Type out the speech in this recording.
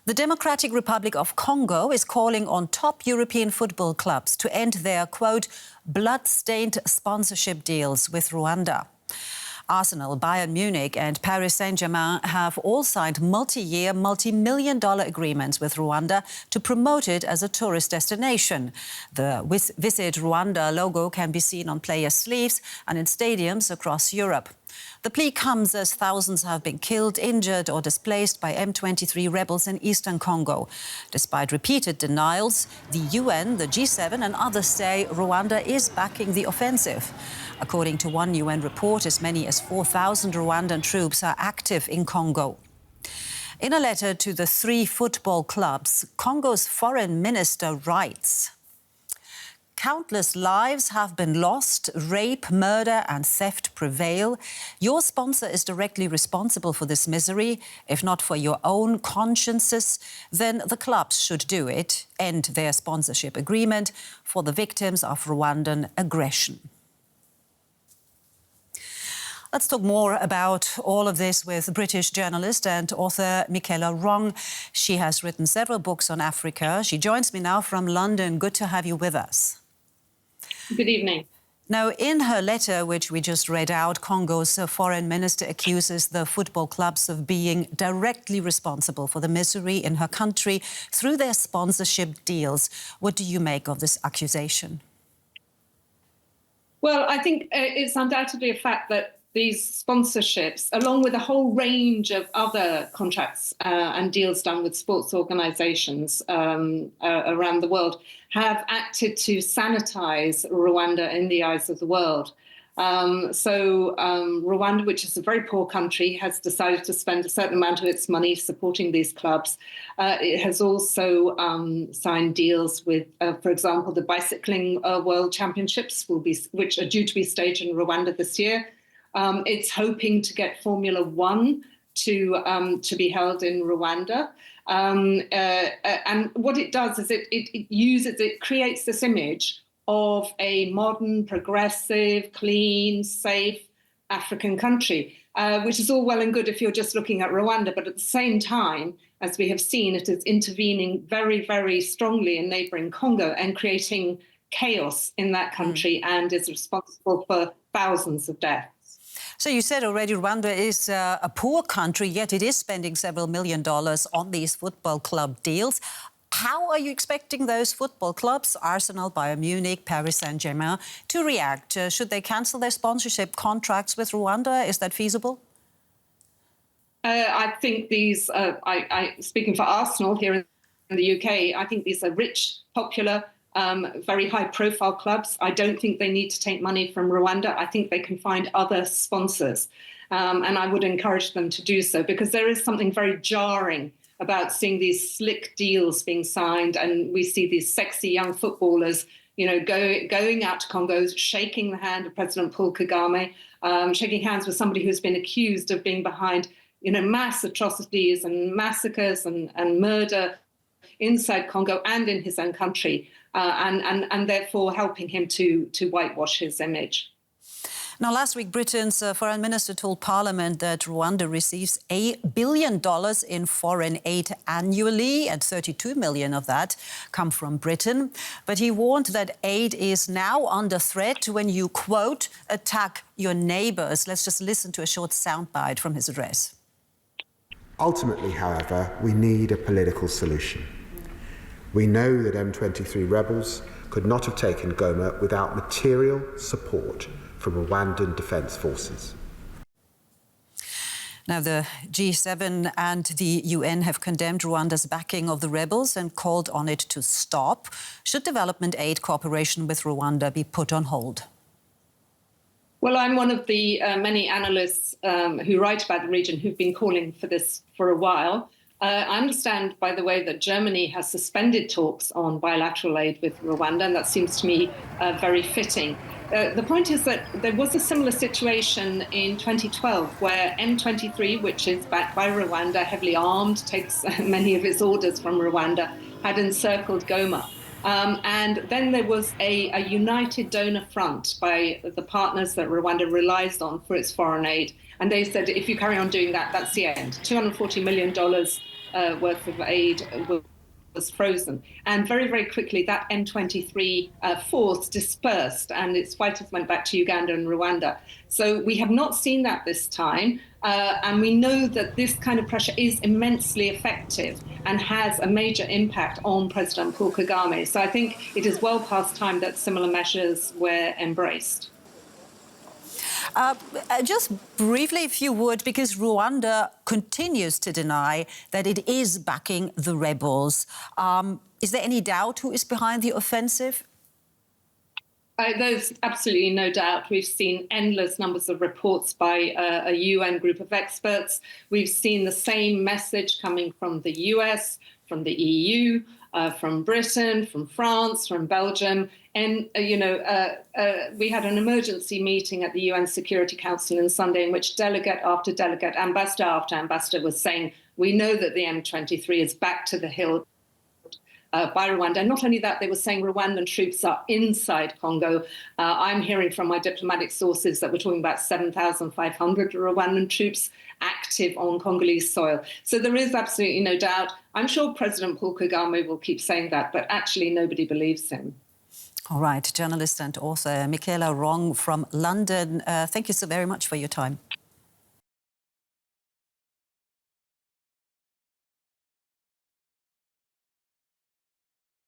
The Democratic Republic of Congo is calling on top European football clubs to end their, quote, blood-stained sponsorship deals with Rwanda. Arsenal, Bayern Munich and Paris Saint-Germain have all signed multi-year, multi-million-dollar agreements with Rwanda to promote it as a tourist destination. The Visit Rwanda logo can be seen on player sleeves and in stadiums across Europe. The plea comes as thousands have been killed, injured or displaced by M23 rebels in eastern Congo. Despite repeated denials, the UN, the G7 and others say Rwanda is backing the offensive. According to one UN report, as many as 4,000 Rwandan troops are active in Congo. In a letter to the three football clubs, Congo's foreign minister writes, "Countless lives have been lost, rape, murder and theft prevail. Your sponsor is directly responsible for this misery. If not for your own consciences, then the clubs should do it. End their sponsorship agreement for the victims of Rwandan aggression." Let's talk more about all of this with British journalist and author Michela Wrong. She has written several books on Africa. She joins me now from London. Good to have you with us. Good evening. Now, in her letter, which we just read out, Congo's foreign minister accuses the football clubs of being directly responsible for the misery in her country through their sponsorship deals. What do you make of this accusation? Well, I think it's undoubtedly a fact that these sponsorships, along with a whole range of other contracts and deals done with sports organisations around the world, have acted to sanitize Rwanda in the eyes of the world. Rwanda, which is a very poor country, has decided to spend a certain amount of its money supporting these clubs. It has also signed deals with, for example, the bicycling World Championships, which are due to be staged in Rwanda this year. It's hoping to get Formula One to be held in Rwanda. And what it does is it creates this image of a modern, progressive, clean, safe African country, which is all well and good if you're just looking at Rwanda. But at the same time, as we have seen, it is intervening very, very strongly in neighbouring Congo and creating chaos in that country and is responsible for thousands of deaths. So you said already Rwanda is a poor country, yet it is spending several $1 million on these football club deals. How are you expecting those football clubs, Arsenal, Bayern Munich, Paris Saint-Germain, to react? Should they cancel their sponsorship contracts with Rwanda? Is that feasible? I think these, speaking for Arsenal here in the UK, I think these are rich, popular, very high-profile clubs. I don't think they need to take money from Rwanda. I think they can find other sponsors. And I would encourage them to do so, because there is something very jarring about seeing these slick deals being signed, and we see these sexy young footballers, you know, going out to Congo, shaking the hand of President Paul Kagame, shaking hands with somebody who's been accused of being behind, you know, mass atrocities and massacres and murder inside Congo and in his own country, and therefore helping him to whitewash his image. Now, last week, Britain's foreign minister told Parliament that Rwanda receives $1 billion in foreign aid annually, and 32 million of that come from Britain. But he warned that aid is now under threat when you, quote, attack your neighbours. Let's just listen to a short soundbite from his address. Ultimately, however, we need a political solution. We know that M23 rebels could not have taken Goma without material support from Rwandan defence forces. Now, the G7 and the UN have condemned Rwanda's backing of the rebels and called on it to stop. Should development aid cooperation with Rwanda be put on hold? Well, I'm one of the many analysts who write about the region who've been calling for this for a while. I understand, by the way, that Germany has suspended talks on bilateral aid with Rwanda, and that seems to me very fitting. The point is that there was a similar situation in 2012 where M23, which is backed by Rwanda, heavily armed, takes many of its orders from Rwanda, had encircled Goma. And then there was a united donor front by the partners that Rwanda relies on for its foreign aid. And they said, if you carry on doing that, that's the end. $240 million worth of aid was frozen. And very, very quickly, that M23 force dispersed and its fighters went back to Uganda and Rwanda. So we have not seen that this time. And we know that this kind of pressure is immensely effective and has a major impact on President Paul Kagame. So I think it is well past time that similar measures were embraced. Just briefly, if you would, because Rwanda continues to deny that it is backing the rebels. Is there any doubt who is behind the offensive? There's absolutely no doubt. We've seen endless numbers of reports by a UN group of experts. We've seen the same message coming from the US, from the EU, from Britain, from France, from Belgium. And, we had an emergency meeting at the UN Security Council on Sunday in which delegate after delegate, ambassador after ambassador was saying, we know that the M23 is back to the hill by Rwanda. And not only that, they were saying Rwandan troops are inside Congo. I'm hearing from my diplomatic sources that we're talking about 7,500 Rwandan troops active on Congolese soil. So there is absolutely no doubt. I'm sure President Paul Kagame will keep saying that, but actually nobody believes him. All right, journalist and author Michela Wrong from London. Thank you so very much for your time.